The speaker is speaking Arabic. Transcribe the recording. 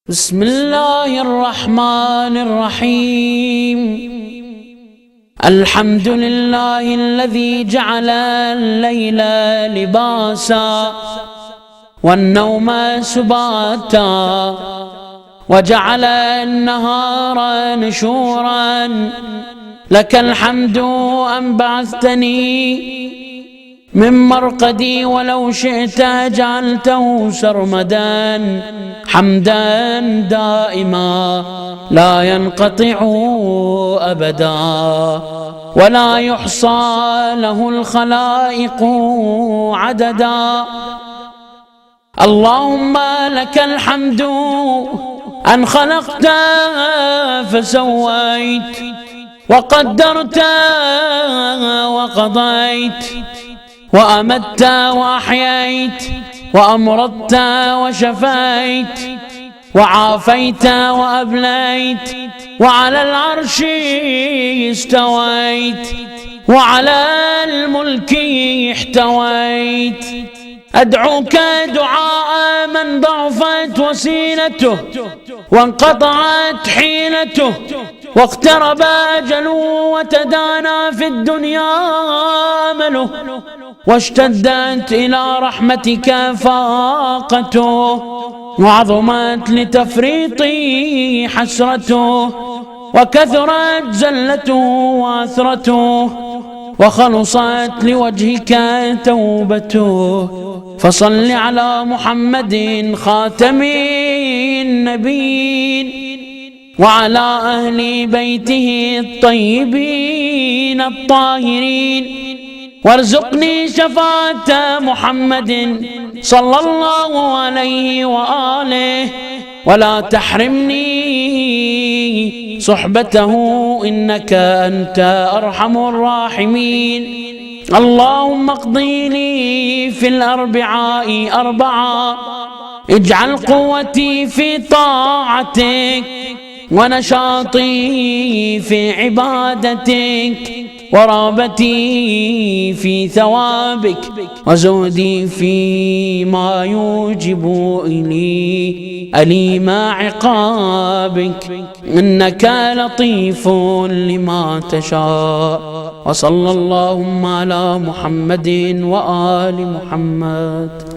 بسم الله الرحمن الرحيم. الحمد لله الذي جعل الليل لباسا والنوم سباتا وجعل النهار نشورا. لك الحمد أن بعثتني من مرقدي ولو شئت جعلته سرمدا حمدا دائما لا ينقطع أبدا ولا يحصى له الخلائق عددا. اللهم لك الحمد أن خلقت فسويت وقدرت وقضيت وأمت وأحييت وأمرضت وشفيت وعافيت وأبليت وعلى العرش استويت وعلى الملك احتويت. أدعوك دعاء من ضعفت وسيلته وانقطعت حيلته واقترب أجله وتدانى في الدنيا أمله واشتدت إلى رحمتك فاقته وعظمت لتفريطي حسرته وكثرت زلته وأثرته وخلصت لوجهك توبته. فصل على محمد خاتم النبيين وعلى أهل بيته الطيبين الطاهرين وارزقني شفاعة محمد صلى الله عليه وآله ولا تحرمني صحبته إنك أنت أرحم الراحمين. اللهم اقضي لي في الأربعاء أربعا. اجعل قوتي في طاعتك ونشاطي في عبادتك ورغبتي في ثوابك وزهدي فيما يوجب إلي أليم عقابك إنك لطيف لما تشاء. وصلى اللهم على محمد وآل محمد.